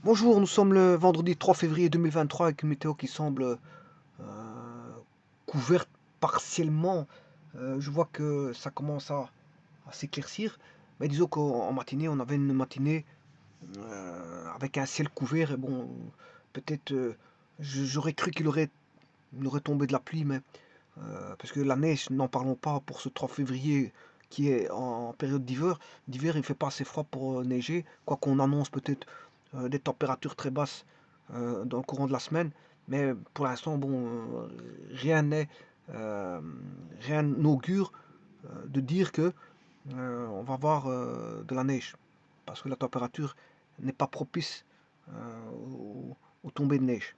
Bonjour, nous sommes le vendredi 3 février 2023 avec une météo qui semble couverte partiellement. Je vois que ça commence à s'éclaircir, mais disons qu'en matinée, on avait une matinée avec un ciel couvert et bon, peut-être j'aurais cru il aurait tombé de la pluie, mais parce que la neige, n'en parlons pas pour ce 3 février qui est en période d'hiver. D'hiver, il ne fait pas assez froid pour neiger, quoi qu'on annonce peut-être des températures très basses dans le courant de la semaine. Mais pour l'instant, bon, rien n'est, euh, rien n'augure de dire que on va avoir de la neige, parce que la température n'est pas propice aux tombées de neige.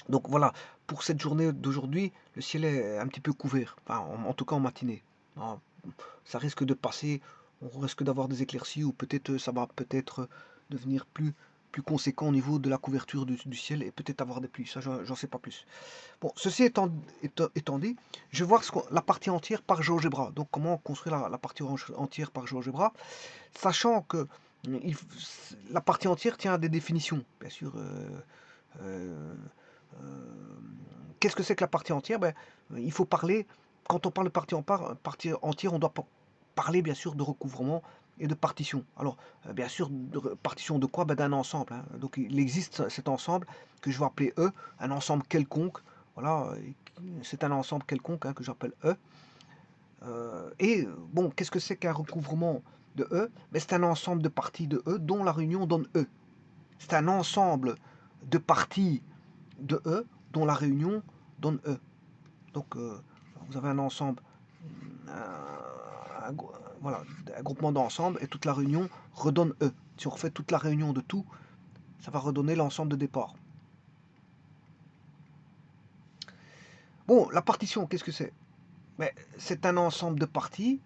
Donc voilà, pour cette journée d'aujourd'hui, le ciel est un petit peu couvert, enfin, en tout cas en matinée. Ah, ça risque de passer, on risque d'avoir des éclaircies ou peut-être ça va peut-être devenir plus conséquent au niveau de la couverture du ciel et peut-être avoir des pluies, ça j'en sais pas plus. Bon, ceci étant dit, je vais voir la partie entière par GeoGebra. Donc comment construire la partie entière par GeoGebra, sachant que il- la partie entière tient à des définitions, bien sûr. Euh, euh, Qu'est-ce que c'est que la partie entière? Ben, il faut parler, quand on parle de partie entière, on doit parler bien sûr de recouvrement et de partition. Alors, bien sûr, partition de quoi? Ben, d'un ensemble, hein. Donc, il existe cet ensemble que je vais appeler E, un ensemble quelconque. Voilà, c'est un ensemble quelconque hein, que j'appelle E. Et bon, qu'est-ce que c'est qu'un recouvrement de E? Ben, c'est un ensemble de parties de E dont la réunion donne E. C'est un ensemble de parties de E dont la réunion donne E. Donc vous avez un ensemble, un, voilà, un groupement d'ensemble et toute la réunion redonne E. Si on refait toute la réunion de tout, ça va redonner l'ensemble de départ. Bon, la partition, qu'est-ce que c'est? Mais c'est un ensemble de parties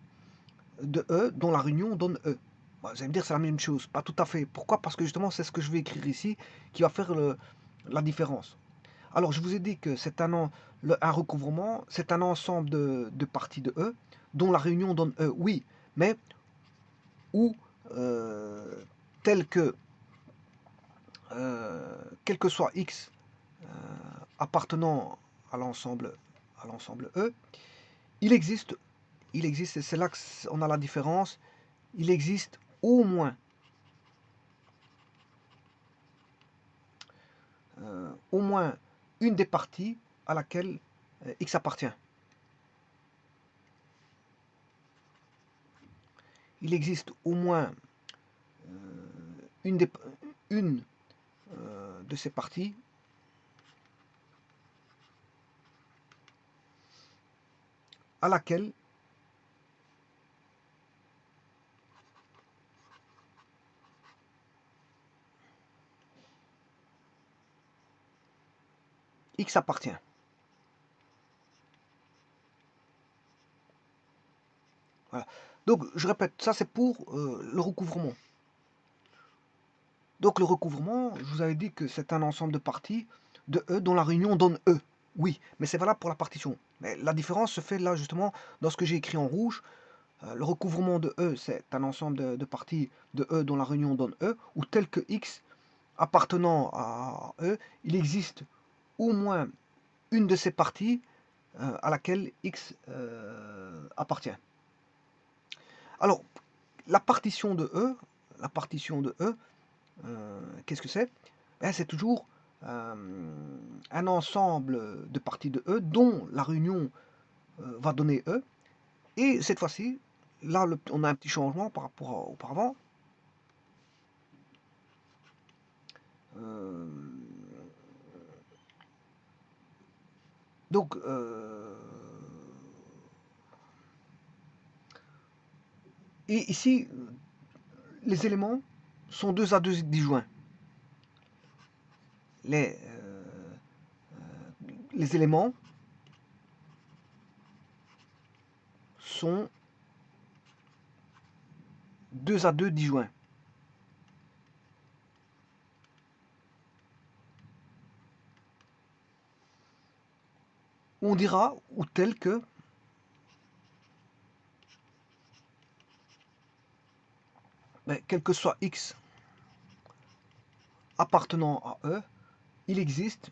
de E dont la réunion donne E. Bon, vous allez me dire c'est la même chose. Pas tout à fait. Pourquoi? Parce que justement c'est ce que je vais écrire ici qui va faire la différence. Alors, je vous ai dit que c'est un recouvrement, c'est un ensemble de parties de E, dont la réunion donne E, oui, mais où, euh, tel que, quel que soit X appartenant à l'ensemble E, il existe, il existe, et c'est là qu'on a la différence, il existe au moins une des parties à laquelle X appartient. Il existe au moins une, des, une de ces parties à laquelle X appartient. Voilà. Donc, je répète, ça c'est pour le recouvrement. Donc, le recouvrement, je vous avais dit que c'est un ensemble de parties de E dont la réunion donne E. Oui, mais c'est valable pour la partition. Mais la différence se fait là justement dans ce que j'ai écrit en rouge. Le recouvrement de E, c'est un ensemble de parties de E dont la réunion donne E, ou tel que X appartenant à E, il existe au moins une de ces parties à laquelle X appartient. Alors, la partition de E, qu'est-ce que c'est? Ben, c'est toujours un ensemble de parties de E dont la réunion va donner E. Et cette fois-ci, là, on a un petit changement par rapport à auparavant. Euh, donc, et ici, les éléments sont 2 à 2 disjoints. Les, euh, les éléments sont 2 à 2 disjoints. On dira, ou tel que, ben, quel que soit x appartenant à E, il existe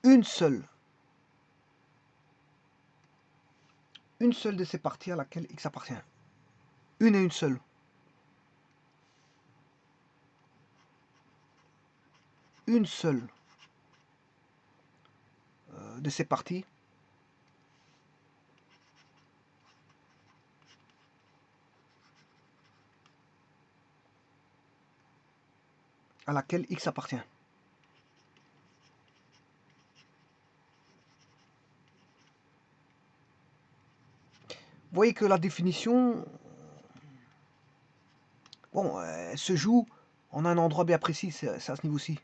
une seule de ces parties à laquelle X appartient. Une et une seule. Une seule de ces parties à laquelle X appartient. Vous voyez que la définition, bon, elle se joue en un endroit bien précis, c'est à ce niveau-ci.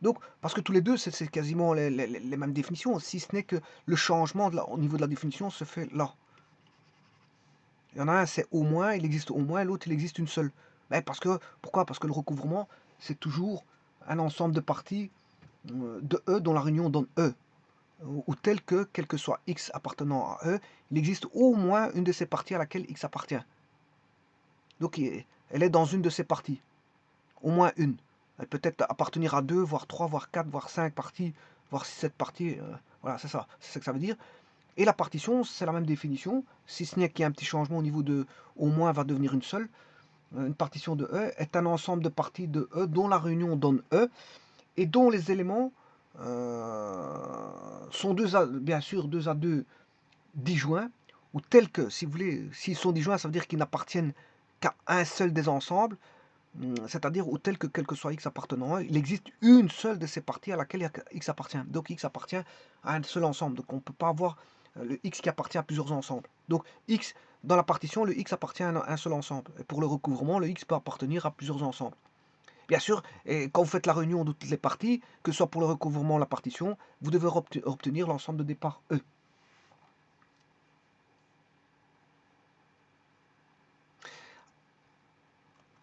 Donc, parce que tous les deux, c'est quasiment les mêmes définitions, si ce n'est que le changement au niveau de la définition se fait là. Il y en a un, c'est au moins, il existe au moins, l'autre, il existe une seule. Mais pourquoi? Parce que le recouvrement, c'est toujours un ensemble de parties de E dont la réunion donne E. Ou tel que, quel que soit X appartenant à E, il existe au moins une de ces parties à laquelle X appartient. Donc, elle est dans une de ces parties. Au moins une. Elle peut être appartenir à 2, voire 3, voire 4, voire 5 parties, voire 7 parties. Voilà, c'est ça. C'est ce que ça veut dire. Et la partition, c'est la même définition, si ce n'est qu'il y a un petit changement au niveau de au moins va devenir une seule. Une partition de E est un ensemble de parties de E dont la réunion donne E et dont les éléments sont bien sûr 2 à 2 disjoints, ou tels que, si vous voulez, s'ils sont disjoints, ça veut dire qu'ils n'appartiennent qu'à un seul des ensembles, c'est-à-dire ou tel que quel que soit X appartenant à il existe une seule de ces parties à laquelle X appartient. Donc X appartient à un seul ensemble. Donc on ne peut pas avoir le X qui appartient à plusieurs ensembles. Donc X, dans la partition, le X appartient à un seul ensemble. Et pour le recouvrement, le X peut appartenir à plusieurs ensembles. Bien sûr, et quand vous faites la réunion de toutes les parties, que ce soit pour le recouvrement ou la partition, vous devez obtenir l'ensemble de départ E.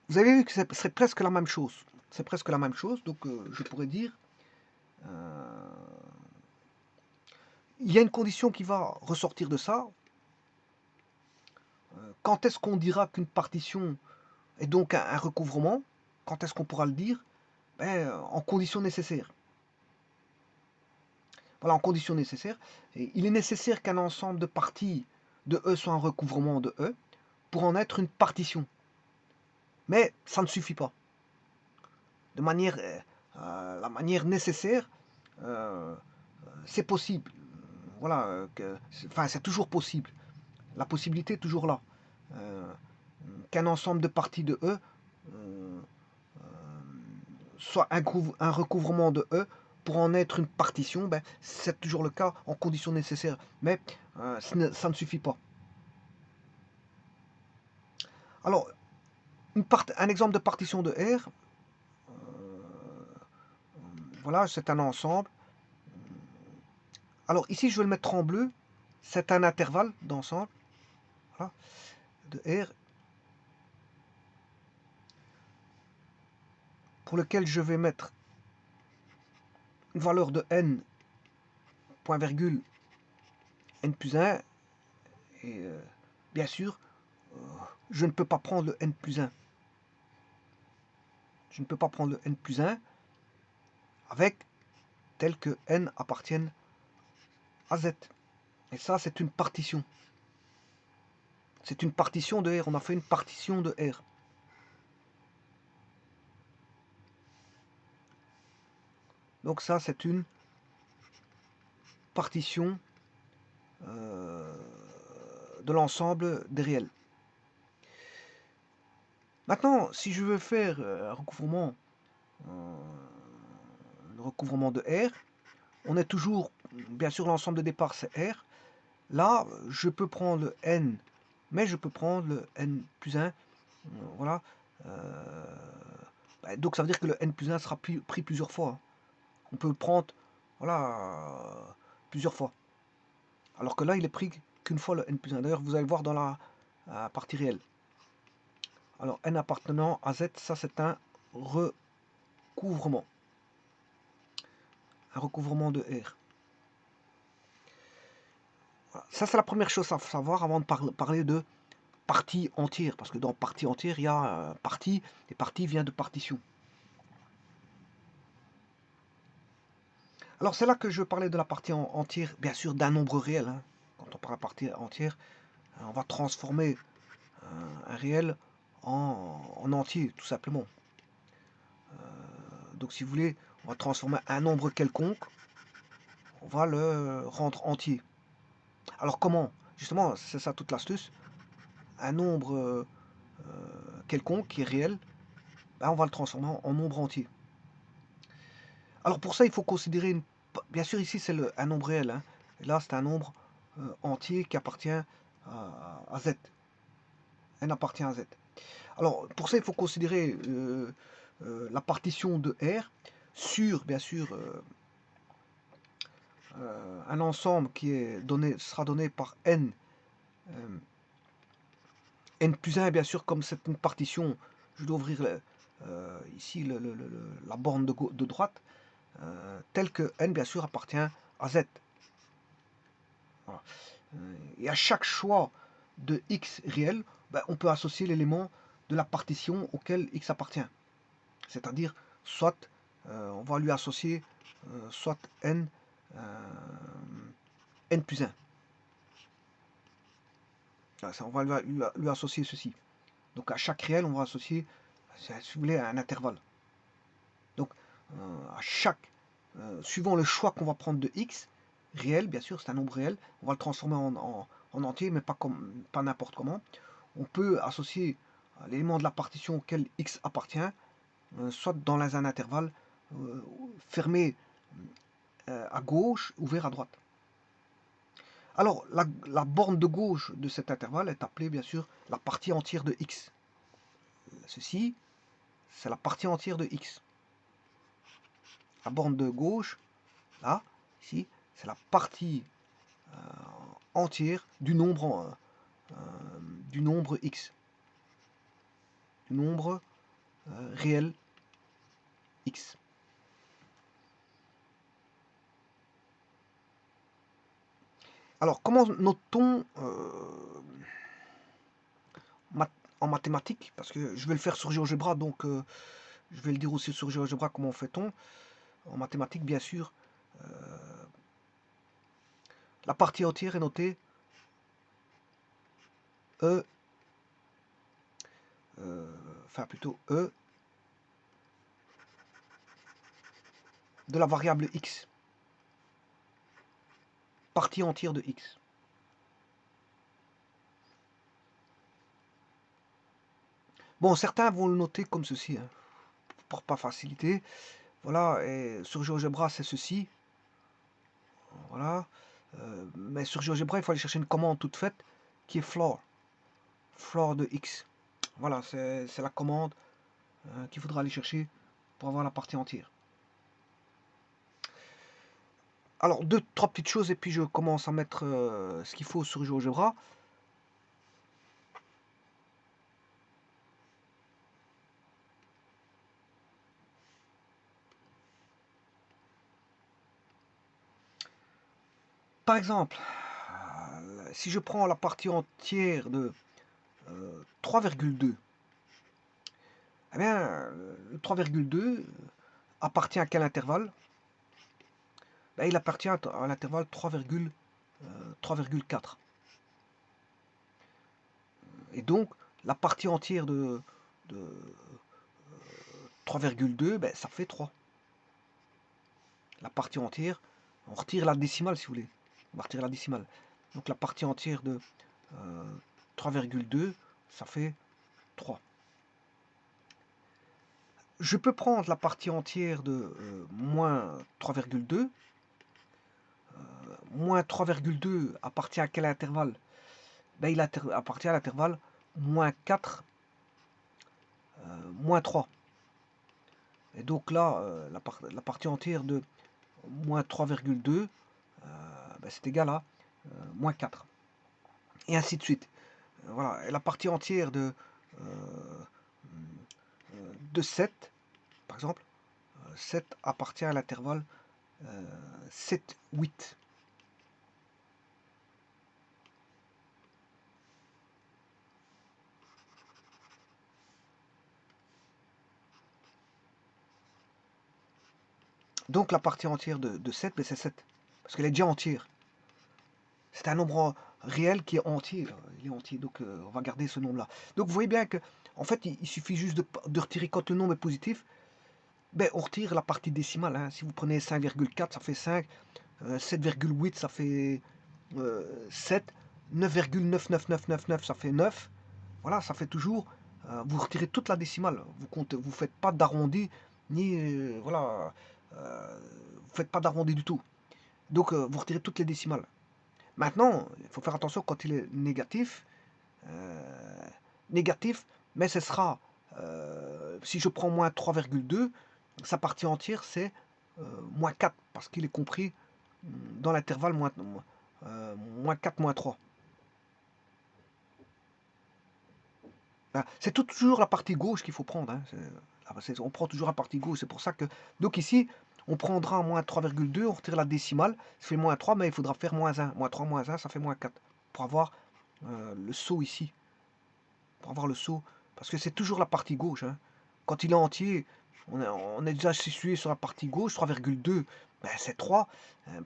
Vous avez vu que ce serait presque la même chose. C'est presque la même chose, donc je pourrais dire, il y a une condition qui va ressortir de ça. Quand est-ce qu'on dira qu'une partition est donc un recouvrement? Quand est-ce qu'on pourra le dire? En conditions nécessaires. Voilà, en conditions nécessaires. Et il est nécessaire qu'un ensemble de parties de E soit un recouvrement de E pour en être une partition. Mais ça ne suffit pas. De manière, la manière nécessaire, c'est possible. Voilà, c'est toujours possible. La possibilité est toujours là. Qu'un ensemble de parties de E soit un recouvrement de E pour en être une partition, c'est toujours le cas en conditions nécessaires. Mais ça ne suffit pas. Alors, un exemple de partition de R, voilà, c'est un ensemble. Alors ici, je vais le mettre en bleu. C'est un intervalle d'ensemble, voilà, de R, pour lequel je vais mettre une valeur de n, point virgule, n plus 1. Et bien sûr, je ne peux pas prendre le n plus 1. Je ne peux pas prendre le n plus 1 avec tel que n appartienne à z. Et ça, c'est une partition. C'est une partition de R. On a fait une partition de R. Donc ça, c'est une partition de l'ensemble des réels. Maintenant, si je veux faire un recouvrement de R, on est toujours, bien sûr, l'ensemble de départ, c'est R. Là, je peux prendre le n, mais je peux prendre le n plus 1. Voilà. Donc ça veut dire que le n plus 1 sera pris plusieurs fois. On peut le prendre, voilà, plusieurs fois. Alors que là, il est pris qu'une fois le n plus 1. D'ailleurs, vous allez le voir dans la partie réelle. Alors, n appartenant à z, ça c'est un recouvrement. un recouvrement de R. Voilà. Ça, c'est la première chose à savoir avant de parler de partie entière, parce que dans partie entière, il y a partie, et partie vient de partition. Alors, c'est là que je parlais de la partie entière, bien sûr, d'un nombre réel. Hein. Quand on parle de partie entière, on va transformer un réel en entier, tout simplement. Donc, si vous voulez, on va transformer un nombre quelconque, on va le rendre entier. Alors, comment? Justement, c'est ça toute l'astuce. Un nombre quelconque qui est réel, ben, on va le transformer en nombre entier. Alors, pour ça, il faut considérer bien sûr, ici, c'est un nombre réel. Hein. Et là, c'est un nombre entier qui appartient à Z. N appartient à Z. Alors, pour ça, il faut considérer la partition de R sur, bien sûr, un ensemble qui est sera donné par N. N plus 1, bien sûr, comme c'est une partition, je dois ouvrir ici la borne de droite, telle que N, bien sûr, appartient à Z. Voilà. Et à chaque choix de X réel, ben, on peut associer l'élément de la partition auquel X appartient. C'est-à-dire, soit on va lui associer soit N, N plus 1. On va lui associer ceci. Donc à chaque réel, on va associer, si vous voulez, un intervalle. Donc à chaque, suivant le choix qu'on va prendre de X, réel, bien sûr, c'est un nombre réel, on va le transformer en entier, mais pas n'importe comment. On peut associer l'élément de la partition auquel X appartient, soit dans un intervalle fermé à gauche, ouvert à droite. Alors, la borne de gauche de cet intervalle est appelée, bien sûr, la partie entière de X. Ceci, c'est la partie entière de X. La borne de gauche, là, ici, c'est la partie entière du nombre X. Du nombre réel X. Alors, comment note-t-on en mathématiques? Parce que je vais le faire sur GeoGebra, donc je vais le dire aussi sur GeoGebra comment fait-on. En mathématiques, bien sûr, la partie entière est notée E, enfin plutôt E de la variable X. Partie entière de X. Bon, certains vont le noter comme ceci, hein, pour pas faciliter. Voilà, et sur GeoGebra, c'est ceci. Voilà. Mais sur GeoGebra, il faut aller chercher une commande toute faite qui est floor. Floor de X. Voilà, c'est la commande qu'il faudra aller chercher pour avoir la partie entière. Alors, deux, trois petites choses et puis je commence à mettre ce qu'il faut sur GeoGebra. Par exemple, si je prends la partie entière de 3,2, eh bien, le 3,2 appartient à quel intervalle? Ben, il appartient à l'intervalle 3,4. Et donc, la partie entière de 3,2, ben, ça fait 3. La partie entière, on retire la décimale si vous voulez. On va retirer la décimale. Donc la partie entière de 3,2, ça fait 3. Je peux prendre la partie entière de moins 3,2. Moins 3,2 appartient à quel intervalle? Ben, il appartient à l'intervalle moins 4, moins 3. Et donc là, la partie entière de moins 3,2, ben, c'est égal à moins 4. Et ainsi de suite. Voilà. Et la partie entière de 7, par exemple, 7 appartient à l'intervalle 7, 8. Donc la partie entière de 7, ben c'est 7. Parce qu'elle est déjà entière. C'est un nombre réel qui est entier. Il est entier, donc on va garder ce nombre-là. Donc vous voyez bien que, en fait, il suffit juste de retirer quand le nombre est positif. Ben, on retire la partie décimale. Hein. Si vous prenez 5,4, ça fait 5. 7,8, ça fait 7. 9,99999, ça fait 9. Voilà, ça fait toujours. Vous retirez toute la décimale. Vous comptez, vous faites pas d'arrondi, ni voilà, vous faites pas d'arrondi du tout. Donc vous retirez toutes les décimales. Maintenant, il faut faire attention quand il est négatif. Négatif, mais ce sera, si je prends moins 3,2, sa partie entière c'est moins 4, parce qu'il est compris dans l'intervalle moins 4, moins 3. C'est toujours la partie gauche qu'il faut prendre. Hein. On prend toujours la partie gauche. C'est pour ça que. Donc ici, on prendra moins 3,2, on retire la décimale, ça fait moins 3, mais il faudra faire moins 1. Moins 3, moins 1, ça fait moins 4. Pour avoir le saut ici. Pour avoir le saut. Parce que c'est toujours la partie gauche. Hein. Quand il est entier, on est déjà situé sur la partie gauche, 3,2, ben, c'est 3.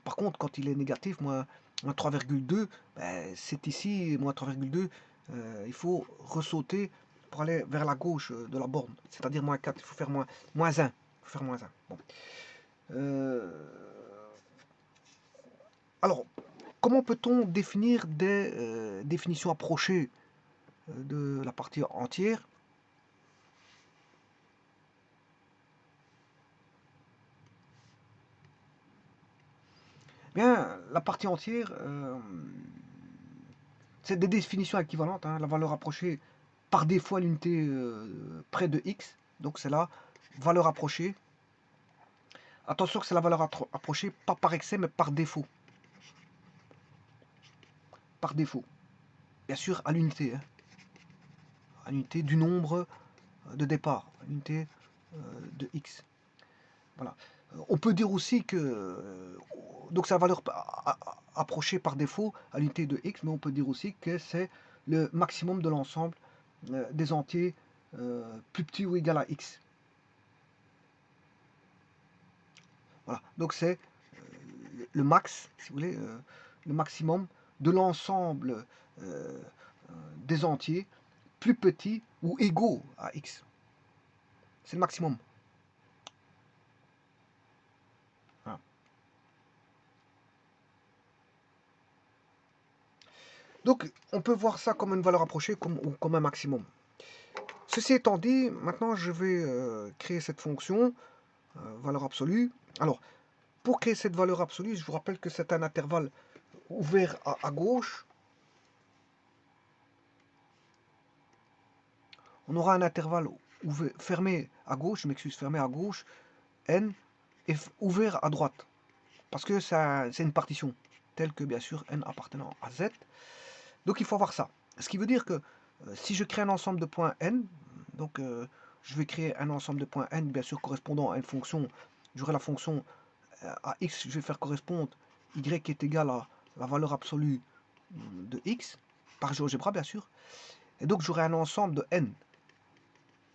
Par contre, quand il est négatif, moins 3,2, ben, c'est ici, moins 3,2. Il faut ressauter pour aller vers la gauche de la borne, c'est-à-dire moins 4. Il faut faire moins 1. Il faut faire moins 1. Bon. Alors, comment peut-on définir des définitions approchées de la partie entière? Bien, la partie entière, c'est des définitions équivalentes. Hein. La valeur approchée par défaut à l'unité près de x. Donc c'est la valeur approchée. Attention que c'est la valeur approchée, pas par excès, mais par défaut. Par défaut. Bien sûr, à l'unité. Hein. À l'unité du nombre de départ. À l'unité de x. Voilà. On peut dire aussi que. Donc c'est la valeur approchée par défaut à l'unité de x, mais on peut dire aussi que c'est le maximum de l'ensemble des entiers plus petits ou égal à x. Voilà, donc c'est le max, si vous voulez, le maximum de l'ensemble des entiers plus petits ou égaux à x. C'est le maximum. Voilà. Donc on peut voir ça comme une valeur approchée ou comme un maximum. Ceci étant dit, maintenant je vais créer cette fonction, valeur absolue. Alors, pour créer cette valeur absolue, je vous rappelle que c'est un intervalle ouvert à gauche. On aura un intervalle fermé à gauche, je m'excuse, fermé à gauche, n, et ouvert à droite. Parce que c'est une partition, telle que bien sûr n appartenant à z. Donc il faut avoir ça. Ce qui veut dire que si je crée un ensemble de points n, donc je vais créer un ensemble de points n, bien sûr correspondant à une fonction, j'aurai la fonction à x, je vais faire correspondre y qui est égal à la valeur absolue de x, par GeoGebra bien sûr, et donc j'aurai un ensemble de n,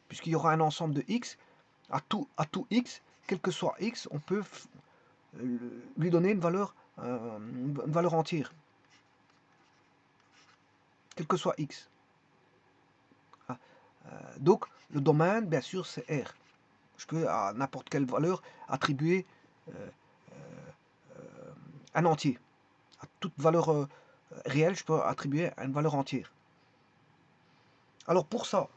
puisqu'il y aura un ensemble de x, à tout x, quel que soit x, on peut lui donner une valeur entière, quel que soit x. Donc le domaine, bien sûr, c'est R. Je peux à n'importe quelle valeur attribuer un entier. À toute valeur réelle, je peux attribuer une valeur entière. Alors pour ça,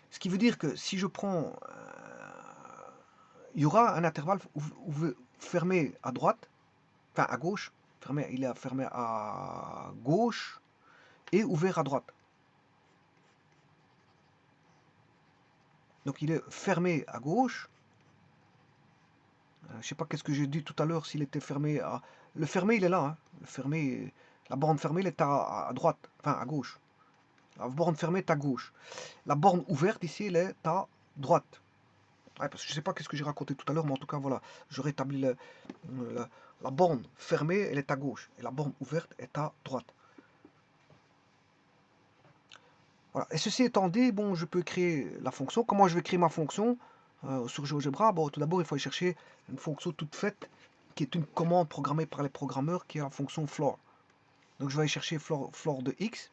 ce qui veut dire que si je prends, il y aura un intervalle fermé à droite, enfin à gauche, il est fermé à gauche et ouvert à droite. Donc il est fermé à gauche. Je ne sais pas qu'est-ce que j'ai dit tout à l'heure, s'il était fermé à... Le fermé, il est là. Hein. Le fermé, la borne fermée, elle est à droite, enfin à gauche. La borne fermée est à gauche. La borne ouverte, ici, elle est à droite. Ouais, parce que je sais pas qu'est-ce que j'ai raconté tout à l'heure, mais en tout cas, voilà, je rétablis la, la borne fermée, elle est à gauche, et la borne ouverte est à droite. Voilà. Et ceci étant dit, bon, je peux créer la fonction. Comment je vais créer ma fonction sur GeoGebra? Bon, tout d'abord, il faut aller chercher une fonction toute faite, qui est une commande programmée par les programmeurs, qui est la fonction floor. Donc, je vais aller chercher floor de x.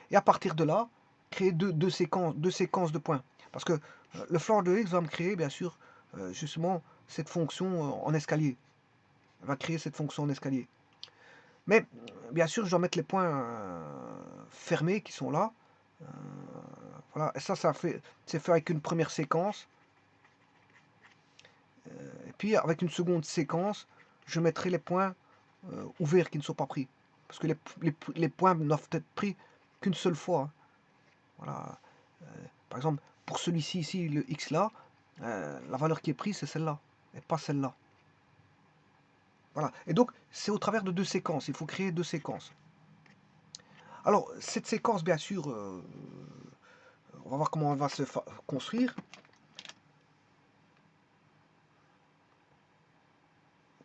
Et à partir de là, créer deux séquences de points. Parce que le floor de x va me créer, bien sûr, justement, cette fonction en escalier. Elle va créer cette fonction en escalier. Mais, bien sûr, je dois mettre les points fermés qui sont là. Voilà, et ça c'est fait avec une première séquence. Et puis, avec une seconde séquence, je mettrai les points ouverts qui ne sont pas pris. Parce que les points ne doivent être pris qu'une seule fois. Hein. Voilà. Par exemple, pour celui-ci, ici, le x là, la valeur qui est prise, c'est celle-là, et pas celle-là. Voilà. Et donc, c'est au travers de deux séquences. Il faut créer deux séquences. Alors, cette séquence, bien sûr, on va voir comment elle va se construire.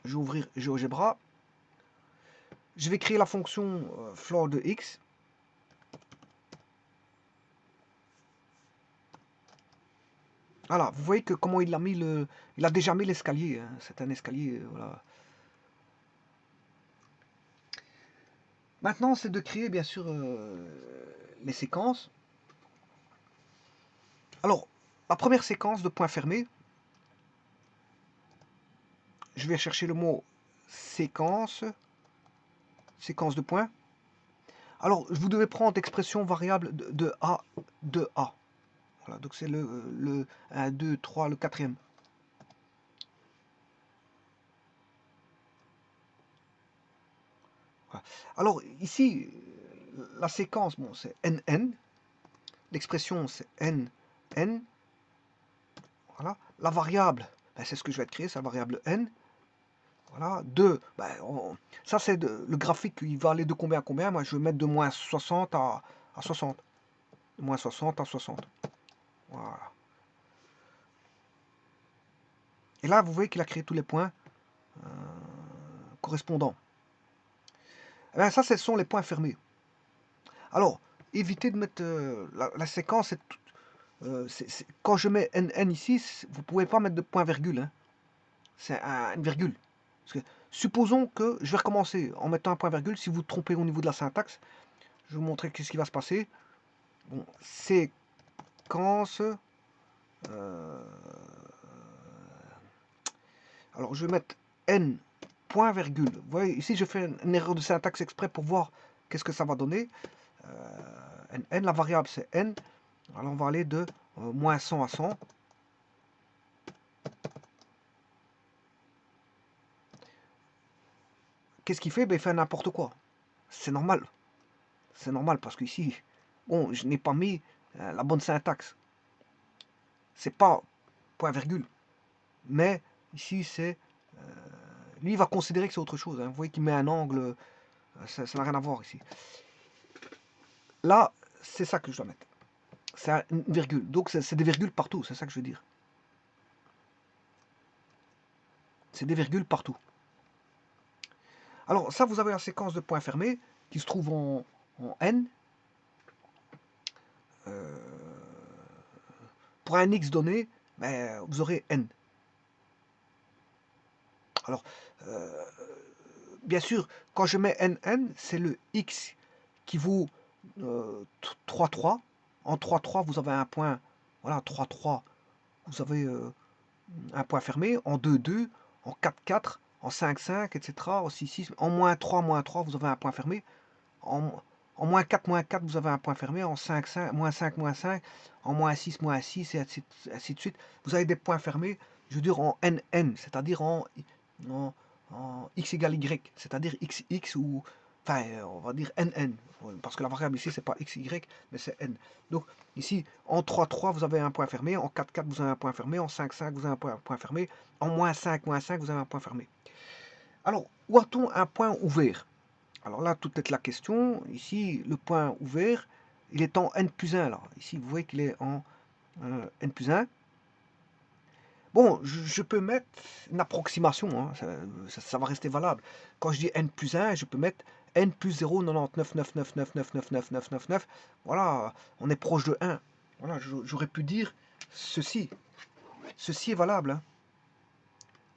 Je vais ouvrir GeoGebra. Je vais créer la fonction floor de x. Voilà, vous voyez que comment il a mis il a déjà mis l'escalier. Hein. C'est un escalier, voilà. Maintenant, c'est de créer, bien sûr, les séquences. Alors, la première séquence de points fermés, je vais chercher le mot séquence, séquence de points. Alors, vous devez prendre l'expression variable de A, de A. Voilà, donc c'est le 1, 2, 3, le quatrième. Voilà. Alors, ici, la séquence, bon, c'est NN. L'expression, c'est NN. Voilà. La variable, ben, c'est ce que je vais créer, c'est la variable N. Voilà, 2, ben, ça c'est le graphique, il va aller de combien à combien? Moi je vais mettre de moins 60 à 60. De moins 60 à 60. Voilà. Et là, vous voyez qu'il a créé tous les points correspondants. Et bien, ça, ce sont les points fermés. Alors, évitez de mettre la séquence. Quand je mets NN ici, vous ne pouvez pas mettre de point virgule. Hein. C'est une virgule. Parce que, supposons que je vais recommencer en mettant un point virgule. Si vous vous trompez au niveau de la syntaxe, je vais vous montrer ce qui va se passer. Bon, séquence. Alors, je vais mettre N point virgule. Vous voyez, ici, je fais une erreur de syntaxe exprès pour voir qu'est-ce que ça va donner. N, la variable, c'est N. Alors, on va aller de moins 100 à 100. Qu'est-ce qu'il fait? Ben, il fait n'importe quoi. C'est normal. C'est normal parce qu'ici, bon, je n'ai pas mis la bonne syntaxe. C'est pas point virgule. Mais ici, c'est... lui, il va considérer que c'est autre chose. Hein. Vous voyez qu'il met un angle. Ça n'a rien à voir ici. Là, c'est ça que je dois mettre. C'est une virgule. Donc, c'est des virgules partout. C'est ça que je veux dire. C'est des virgules partout. Alors, ça, vous avez la séquence de points fermés qui se trouve en N. Pour un X donné, ben, vous aurez N. Alors, bien sûr, quand je mets NN, c'est le X qui vaut 3, 3. En 3, 3, vous avez un point. Voilà, 3, 3, vous avez un point fermé. En 2, 2. En 4, 4. En 5, 5, etc. En 6, 6. En moins 3, vous avez un point fermé. En moins 4, vous avez un point fermé. En 5, 5, moins 5, en moins 6, et ainsi de suite. Vous avez des points fermés, je veux dire en NN, c'est-à-dire en x égale y, c'est-à-dire xx ou, enfin, on va dire NN, parce que la variable ici, c'est pas xy, mais c'est n. Donc, ici, en 3, 3, vous avez un point fermé. En 4, 4, vous avez un point fermé. En 5, 5, vous avez un point fermé. En moins 5, vous avez un point fermé. Alors, où a-t-on un point ouvert? Alors là, toute est la question. Ici, le point ouvert, il est en n plus 1 là. Ici, vous voyez qu'il est en n plus 1. Bon, je peux mettre une approximation, hein, ça va rester valable. Quand je dis n plus 1, je peux mettre n plus 0,9999999999. Voilà, on est proche de 1. Voilà, j'aurais pu dire ceci. Ceci est valable. Hein.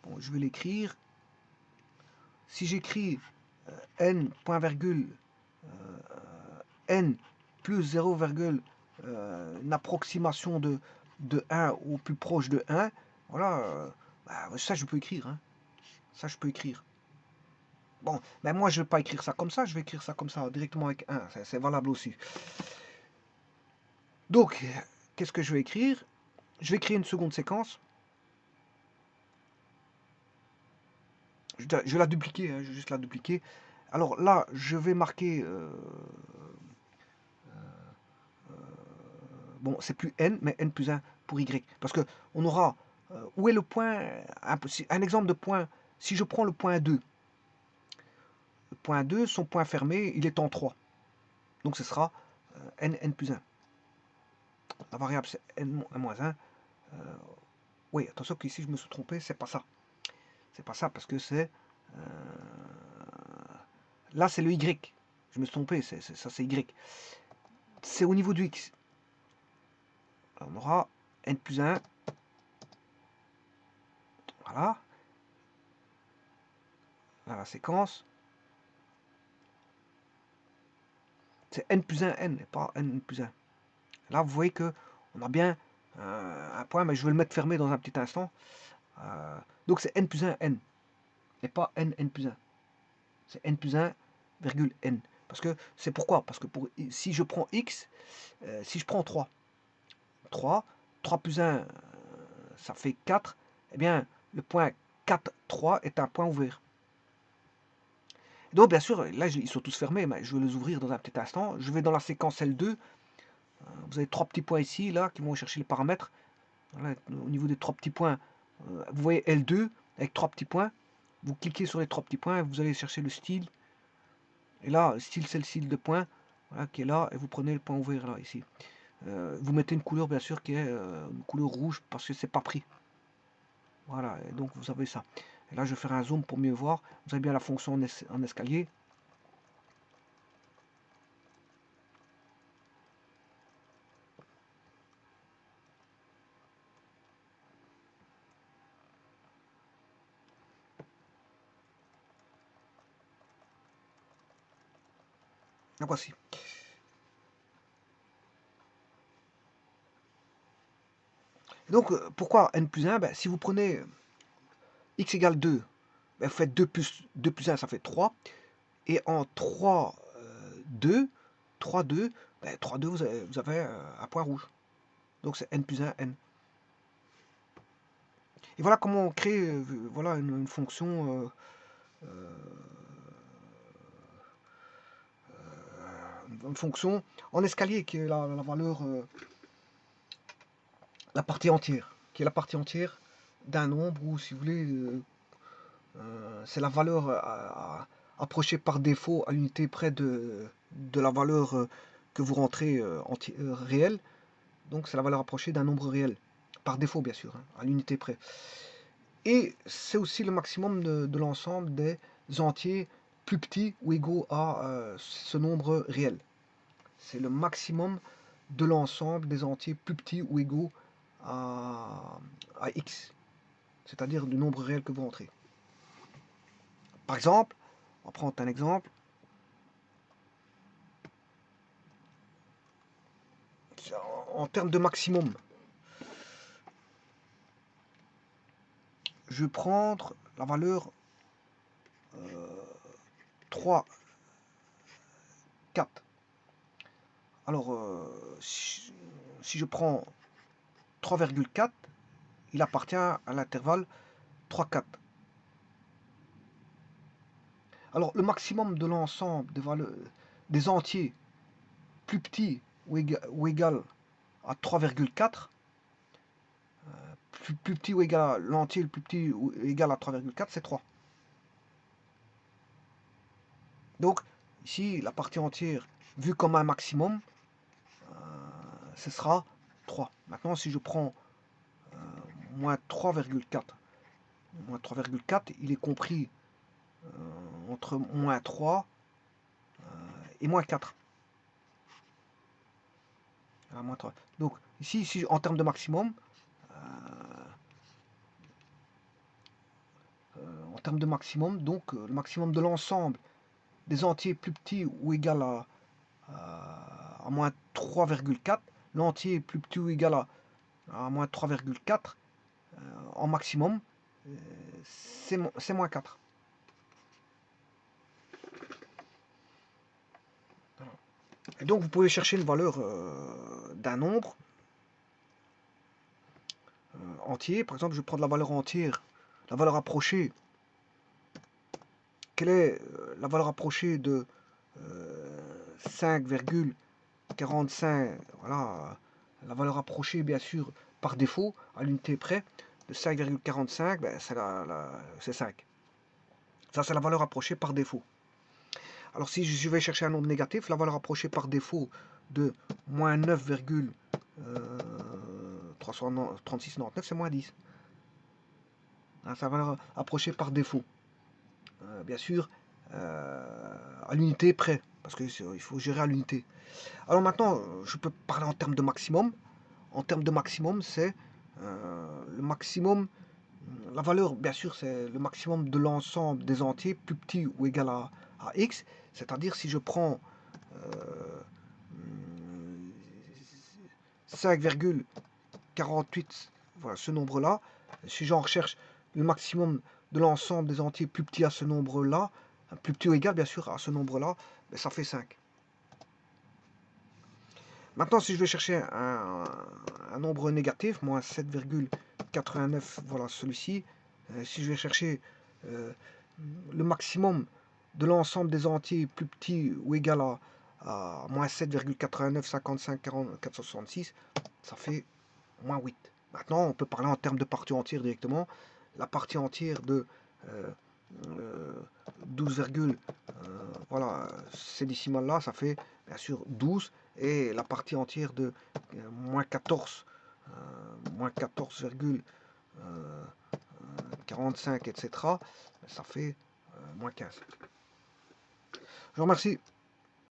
Bon, je vais l'écrire. Si j'écris n point virgule n plus 0, une approximation de 1 au plus proche de 1, voilà, bah, ça je peux écrire. Hein. Ça je peux écrire. Bon, mais moi je ne vais pas écrire ça comme ça, je vais écrire ça comme ça, directement avec 1. C'est valable aussi. Donc, qu'est-ce que je vais écrire? Je vais créer une seconde séquence. Je vais la dupliquer, hein, je vais juste la dupliquer. Alors là, je vais marquer... bon, c'est plus n, mais n plus 1 pour y. Parce que on aura... où est le point? Un exemple de point. Si je prends le point 2, le point 2, son point fermé, il est en 3. Donc ce sera n plus 1. La variable c'est n-1. Oui, attention qu'ici je me suis trompé, c'est pas ça. C'est pas ça parce que c'est... là c'est le y. Je me suis trompé, ça c'est y. C'est au niveau du x. Alors, on aura n plus 1. Voilà. Là, la séquence. C'est n plus 1 n, et pas n plus 1. Là, vous voyez que on a bien un point, mais je vais le mettre fermé dans un petit instant. Donc c'est n plus 1 n, et pas n plus 1. C'est n plus 1, n. Parce que c'est pourquoi? Parce que si je prends x, si je prends 3 plus 1, ça fait 4, eh bien, le point 4, 3 est un point ouvert. Donc, bien sûr, là, ils sont tous fermés, mais je vais les ouvrir dans un petit instant. Je vais dans la séquence L2. Vous avez 3 petits points ici, là, qui vont chercher les paramètres. Voilà, au niveau des 3 petits points, vous voyez L2 avec 3 petits points. Vous cliquez sur les 3 petits points, vous allez chercher le style. Et là, le style, c'est le style de point, voilà, qui est là, et vous prenez le point ouvert, là, ici. Vous mettez une couleur, bien sûr, qui est une couleur rouge, parce que c'est pas pris. Voilà, et donc vous avez ça. Et là, je vais faire un zoom pour mieux voir. Vous avez bien la fonction en escalier. La voici. Donc, pourquoi n plus 1? Ben, si vous prenez x égale 2, ben, vous faites 2 plus 1, ça fait 3. Et en 3, 2, 3, 2, ben, 3, 2, vous avez un point rouge. Donc c'est n plus 1, n. Et voilà comment on crée voilà, une fonction une fonction en escalier qui est la valeur, la partie entière, qui est la partie entière d'un nombre, ou si vous voulez, c'est la valeur approchée par défaut à l'unité près de la valeur que vous rentrez réelle. Donc c'est la valeur approchée d'un nombre réel, par défaut bien sûr, hein, à l'unité près. Et c'est aussi le maximum de l'ensemble des entiers plus petits ou égaux à ce nombre réel. C'est le maximum de l'ensemble des entiers plus petits ou égaux à x, c'est-à-dire du nombre réel que vous rentrez. Par exemple, on va prendre un exemple. En termes de maximum, je vais prendre la valeur 3, 4. Alors, si je prends 3,4, il appartient à l'intervalle 3, 4. Alors, le maximum de l'ensemble des entiers plus petits ou égal à 3,4, plus petit ou égal à l'entier le plus petit ou égal à 3,4, c'est 3. Donc, ici, la partie entière, vue comme un maximum, ce sera 3. Maintenant, si je prends moins 3,4, moins 3,4, il est compris entre moins 3 et moins 4. Ah, moins 3. Donc, ici, en termes de maximum, donc le maximum de l'ensemble des entiers plus petits ou égal à moins 3,4, l'entier plus petit ou égal à moins 3,4, en maximum, c'est moins 4. Et donc vous pouvez chercher une valeur d'un nombre entier. Par exemple, je vais prendre la valeur entière, la valeur approchée. Quelle est la valeur approchée de 5,45, voilà, la valeur approchée bien sûr par défaut, à l'unité près, de 5,45, ben, c'est 5. Ça c'est la valeur approchée par défaut. Alors si je vais chercher un nombre négatif, la valeur approchée par défaut de moins 9,3699, c'est moins 10. Hein, c'est la valeur approchée par défaut. Bien sûr, à l'unité près, parce qu'il faut gérer à l'unité. Alors maintenant, je peux parler en termes de maximum. En termes de maximum, c'est le maximum, la valeur, bien sûr, c'est le maximum de l'ensemble des entiers plus petit ou égal à x. C'est-à-dire si je prends 5,48, voilà ce nombre-là, si j'en recherche le maximum de l'ensemble des entiers plus petits à ce nombre-là, plus petit ou égal bien sûr à ce nombre-là, ben, ça fait 5. Maintenant, si je vais chercher un nombre négatif, moins 7,89, voilà celui-ci, si je vais chercher le maximum de l'ensemble des entiers plus petits ou égal à moins 7,89, 55, 40, 466, ça fait moins 8. Maintenant, on peut parler en termes de partie entière directement. La partie entière de 12, voilà, ces décimales-là, ça fait bien sûr 12. Et la partie entière de moins 14, moins 14,45, etc., ça fait moins 15. Je vous remercie.